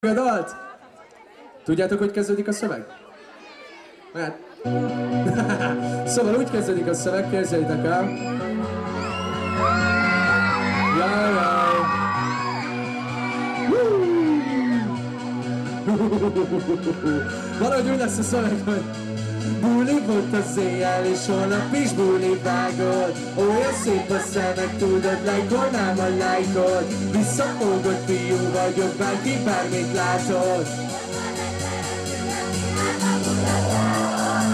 A dalt? Tudjátok, hogy kezdődik a szöveg? Mert... szóval úgy kezdődik a szöveg, képzeljétek el. Jaj, jaj. Valahogy úgy lesz a szöveg, hogy buli volt az éjjel, és holnap is buli vágod. Olyan szép a szemek, tudod, lájkolnám a lájkot. Visszafogott fiú vagyok, bárki bármit látod.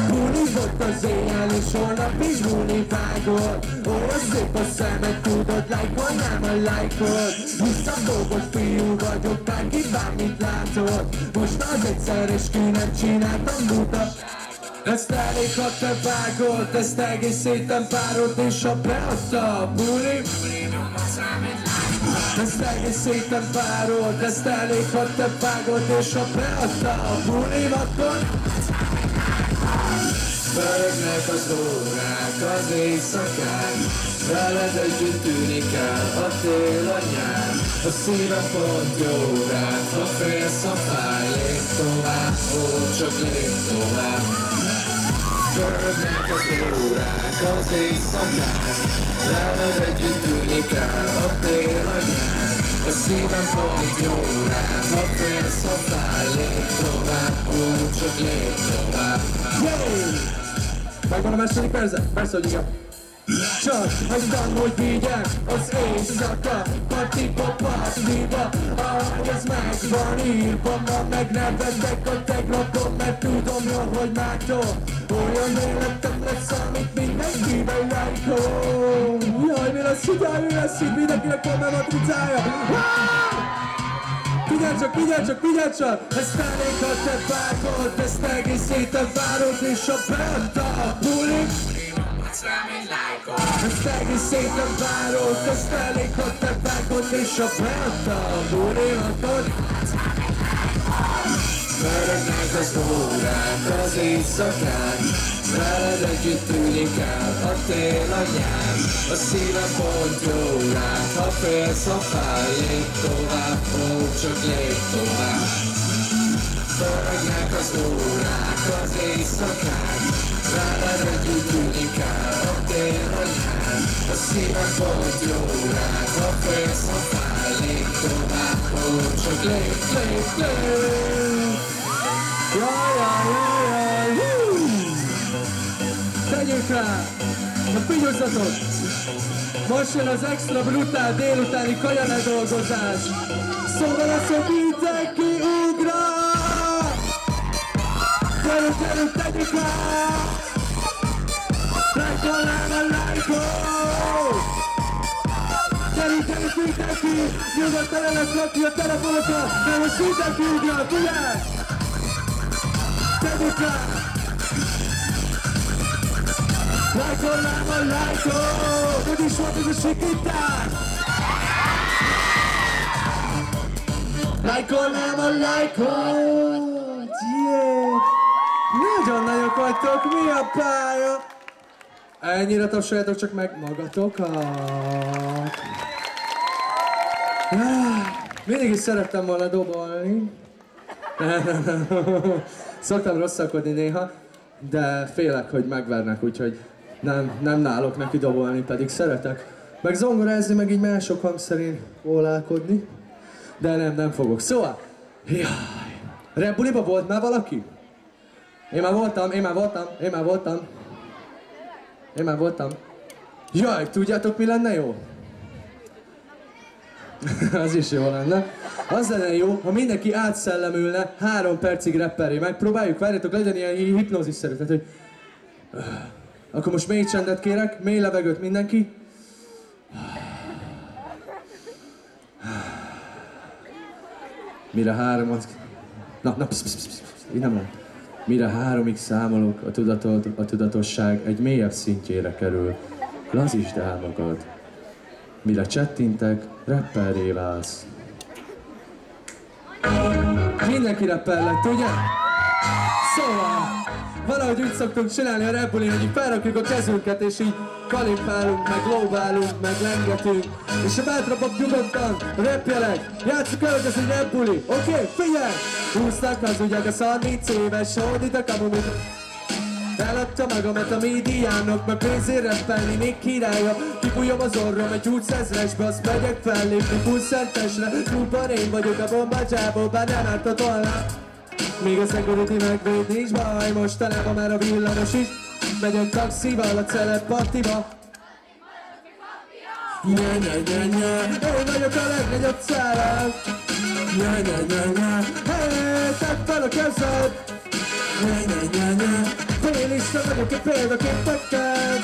Buli volt az éjjel, és holnap is buli vágod. Olyan szép a szemek, tudod, lájkolnám a lájkot. Visszafogott fiú vagyok, bárki bármit látod. Most az egyszer, és ki nem csináltam buta. Ezt elég, ha te vágod, ezt egész héten párod, és ha beadta a buli. Ezt egész héten párod, ezt elég, ha te vágod, és ha beadta a buli, akkor pörögnek az órák, az éjszakán, veled együtt tűnik el a tél, a nyár. A szívem pont jó rád, ha félsz, ha fáj, lép tovább, ó, csak lép tovább. Pörögnek az órák, az éjszakán, veled együtt tűnik el a tél, a nyár. A szívem pont jó rád, ha félsz, ha fáj, lép tovább, ó, csak lép tovább. Megvan a második verze? Persze, hogy igen. Csak hagytam, hogy vigyek az éjszaka, patipa, patiba, ahogy ez meg van írva, ma meg nevetek a tegnapon, mert tudom jól, hogy mától olyan életem lesz, amit mindenkivel lájkol. Jaj, mi lesz itt, mi lesz itt, mindenkinek van a matricája. Figyelj csak, ezt elég, ha te vágod, ezt egész héten várod, és a beadta a buli. Ezt egész héten várod, ezt elég, ha te vágod, és a beadta a buli, akkor pörögnek az órák, az éjszakán, veled együtt tűnik el a tél, a nyár. A szívem pont jó rád, ha félsz, ha fáj, lép tovább, ó, csak lép tovább. Pörögnek az órák, az éjszakán, veled együtt tűnik el a tél, a nyár. A szívem pont jó rád, ha félsz, ha fáj, lép tovább, ó, csak lép, lép, lép. Jaj, tegyünk rá! Na figyeljetek! Most jön az extra brutál délutáni kajaledolgozás! Szóval az, hogy mindenki ugrál! Gyerünk, tegyük rá! Lájkolnám a lájkot! Gyerünk, mindenki! Nyugodtan el lesz rakni a telefonokat, de most mindenki ugrál, figyelj! Tegyük rá! Lájkolnám a lájkot! Hogy is volt ez a sikítás? Lájkolnám a lájkot! Yeah! Nagyon nagyok vagytok, mi a pálya? Ennyire tapsoljátok csak meg magatokat! Mindig is szerettem volna dobolni. Szoktam rosszakodni néha, de félek, hogy megvernek, úgyhogy nem nálok neki dobolni, pedig szeretek. Meg zongorázni, meg így mások hangszerén ólálkodni. De nem fogok. Szóval, jaj, repbuliba volt már valaki? Én már voltam. Jaj, tudjátok mi lenne jó? Az is jó lenne. Az lenne jó, ha mindenki átszellemülne 3 percig rapperé. Megpróbáljuk, várjátok, legyen ilyen hipnózisszerű. Tehát, hogy... Akkor most mély csendet kérek, mély levegőt mindenki. Mire 3... így nem lehet. Mire 3-ig számolok, a tudatosság egy mélyebb szintjére kerül. Lazítsd el magad. Mire csettintek, rapperré válsz. Mindenki rapper lett, ugye? Szóval, Valahogy úgy szoktunk csinálni a Red Bullin, hogy így felrakjuk a kezünket, és így kalimpálunk, meg lóbálunk, meg lengetünk. És a bátrabbak nyugodtan, repjelek, játsszuk el, hogy ez egy Red Bulli. Oké, figyelj! Húztak az ugyan a 30 éves, hódít a kamumit. Eladta magamat a médiának, meg pénzért rappelni még királya. Kibújom az orrom egy 20.000-esbe, azt megyek fellépni fullszentesre. Klubban én vagyok a bombácsából, bár nem árt a tollám. Még a security megvéd, nincs baj, mostanában már a villamos is. Megyek taxival a celeb partiba. Én vagyok a legnagyobb szállam. Hey, tedd fel a kezed. Félista vagyok a példaképekkel.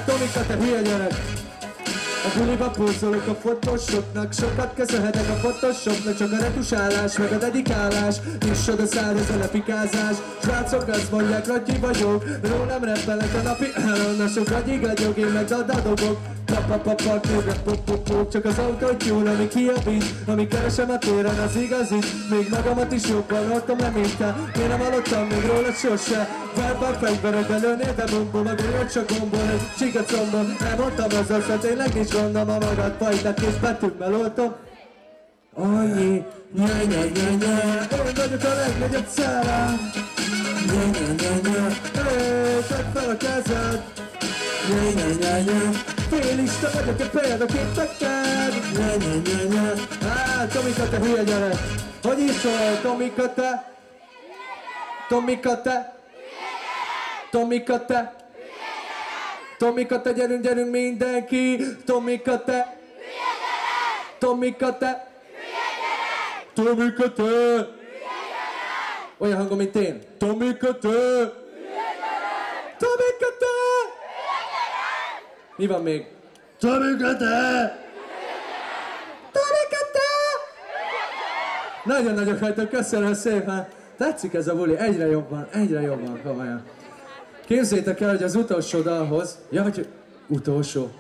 Tomika, te hülye gyerek. A buliba pózolok a photoshopnak, sokat köszönhetek a photoshopnak, csak a retusálás, meg a dedikálás, nyissad a szád, ez a lepikázás. Srácok azt mondják, Ratyi vagyok, rólam rappelek a napi elonnasok, Ratyi gagyog, én meg dadadobok. Papapapa, pop, csak az autotune, ami kiabít, ami keresem a téren az igazit. Még magamat is jobban hordtam le, mint te, én nem hallottam még rólad sose. Verbal fegyverekbe lőnél, de bombom, a golyót csak gombol, egy csiga combon. Elmondtam az hogy tényleg nincs gondom, a magad fajtát kész betűmmel oltom. Annyi, én vagyok a legnagyobb szellem. Tedd fel a kezed. Félista vagyok a példaképekkel. Tomika, te hülye gyerek. Hogy is szól, Tomika, te? Tomika, te? Tomika, te? Tomika, te, gyerünk mindenki. Tomika, te? Tomika, te? Tomika, te? Olyan hangom, mint én. Tomika, te? Tomika, te? Mi van még? Tomika, te? Tomika, te? Nagyon-nagyon hajtok, köszönöm szépen. Tetszik ez a buli, egyre jobban, komolyan. Képzeljétek el, hogy az utolsó dalhoz... Ja, vagy utolsó?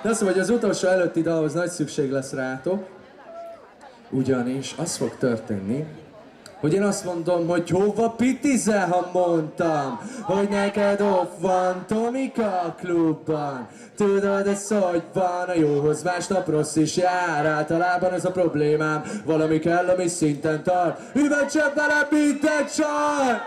De azt mondom, hogy az utolsó előtti dalhoz nagy szükség lesz rátok. Ugyanis az fog történni, hogy én azt mondom, hogy hova pitizel, ha mondtam, hogy neked off van Tomika a klubban. Tudod, ez hogy van, a jóhoz másnap rossz is jár. Általában ez a problémám, valami kell, ami szinten tart. Üvegcsebb velem, mint egy csaj!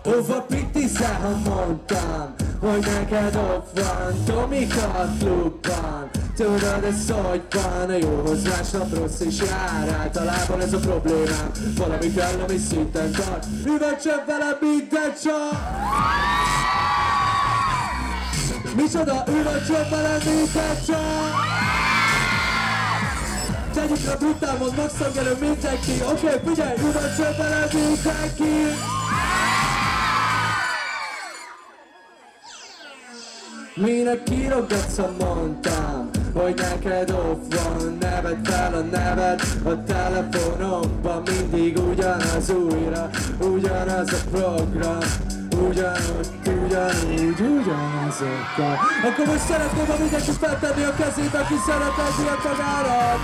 Hova pitizel, ha mondtam, hogy neked off van Tomika a klubban. Tudod, ez hogy van, a jóhoz másnap rossz is jár. Általában ez a problémám, valami kell, ami szinten tart. Üvegcsebb velem, mint egy csaj! Micsoda, üvegcsebb velem, mint egy csaj! Tegyük rá brutál, mond maxszangelő mindenki. Oké, figyelj, üvegcsebb velem, mindenki! Minek kirogatsz, ha mondtam, hogy neked off van. Neved fel a neved a telefonomban. Mindig ugyanaz újra, ugyanaz a program. Ugyanúgy, ugyanazokkal. Akkor most szeretném, ha mindenki feltenni a kezét, aki szeretni a tagára.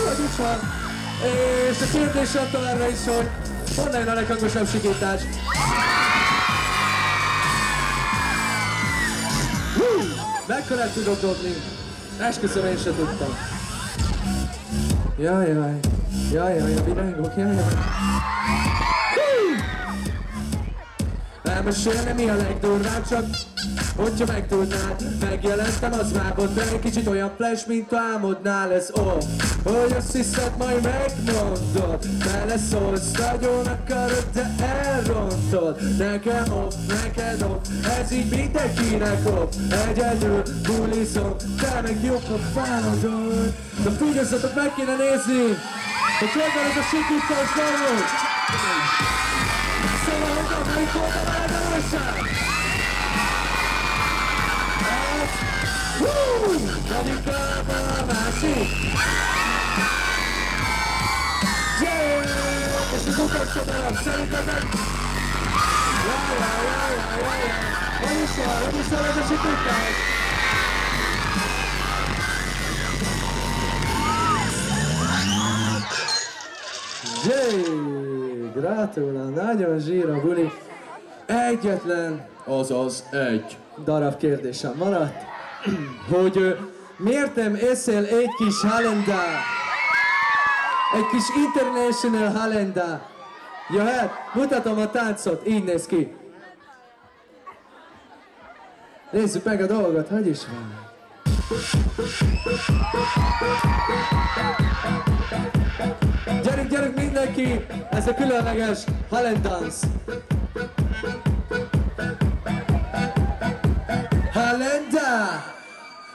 Hogy is van. És a kérdésem továbbra is, hogy honnan jön a leghangosabb sikítás? Mekkorát tudok dobni? Esküszöm, én se tudtam. Jaj, a virágok, jaj. Elmesélne mi a legdurvább, csak hogyha megtudnád. Megjelentem az mábot, de egy kicsit olyan flash, mint álmodnál. Ez off, hogy azt hiszed, majd megmondod. Beleszólsz, nagyon akarod, de elrontod. Nekem off, neked off, ez így mindenkinek off. Egyedül bulizom, te meg jobb a fáradod. De figyeljetek, meg kéne nézni, hogy hogy van ez a sikítás dolog. Szóval, hogy melyik volt a vállalóság? Radikálban a másik! Yeah! És az utolsó darab szerintetek? Jaj! Hogy is van ez a sikítás? gratulál, nagyon zsír a buli. Egyetlen, azaz egy darab kérdésem maradt, hogy miért nem eszel egy kis Halenda? Egy kis International Halenda. Jöhet? Mutatom a táncot, így néz ki. Nézzük meg a dolgot, hogy is van. Gyerünk, gyerünk mindenki! Ez a különleges Halendance. Halenda!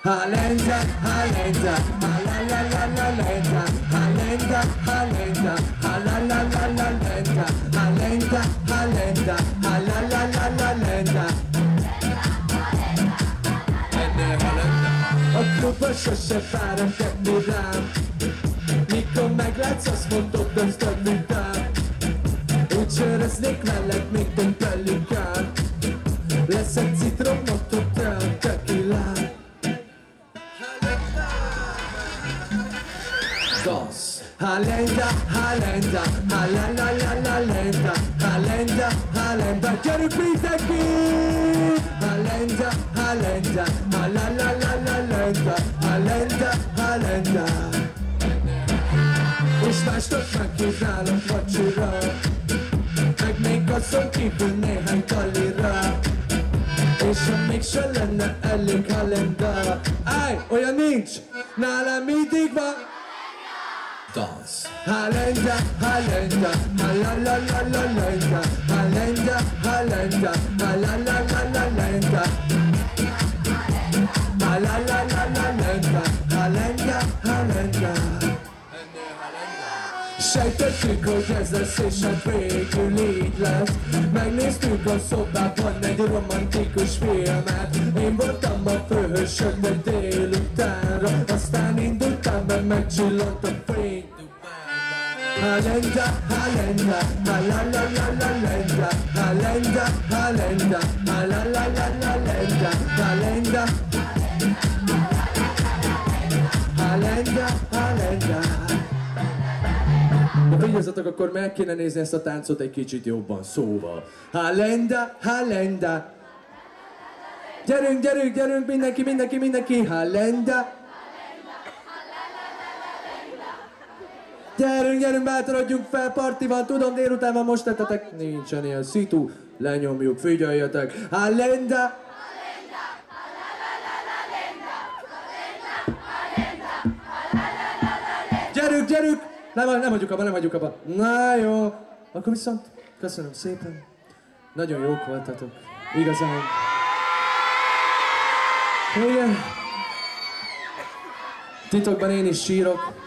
Halenda, Halenda, halalalalenda, Halenda, Halenda, halalalalenda, Halenda, Halenda, halalalalenda. A klubba sose várom tenni rám. Mikor meglátsz, azt mondod, döntsd vitám. Úgy söröznék veled, mint egy pelikán. Lesz egy citromot, után tekilán. Dance. Halenda, Halenda, halalalalenda, Halenda, Halenda, gyerünk mindenki! Halenda, Halenda, halalalalenda, Halenda, Halenda. És másnak megkívnálok vacsira, meg még azon kívül néhány talira. És ha mégse lenne elég Halenda, áj, olyan nincs, nálam mindig van. Dance. Halenda, Halenda, halalalalenda, Halenda, Halenda, halalalalenda, halalalalenda, Halenda, Halenda. Sejtettük, hogy ez lesz és hát végül így lesz. Megnéztük a szobában egy romantikus filmet. Én voltam a főhősök, de délutánra. Aztán indultam, mert megcsillant a fény. Halenda, Halenda, halalalalenda, Halenda, Halenda, halalalalenda, Halenda, Halenda, Halenda. De vigyázzatok, akkor meg kéne nézni ezt a táncot egy kicsit jobban, szóval. Halenda, Halenda. Gyerünk, gyerünk, gyerünk, mindenki, mindenki, mindenki, Halenda. Gyerünk, gyerünk, bátorodjunk fel, parti van, tudom, délután van, most tettetek, nincsen ilyen szitu, lenyomjuk, figyeljetek, Halenda. Gyerünk, gyerünk, nem hagyjuk abba, nem hagyjuk abba. Na jó, akkor viszont, köszönöm szépen, nagyon jók voltatok, igazán. Igen. Titokban én is sírok.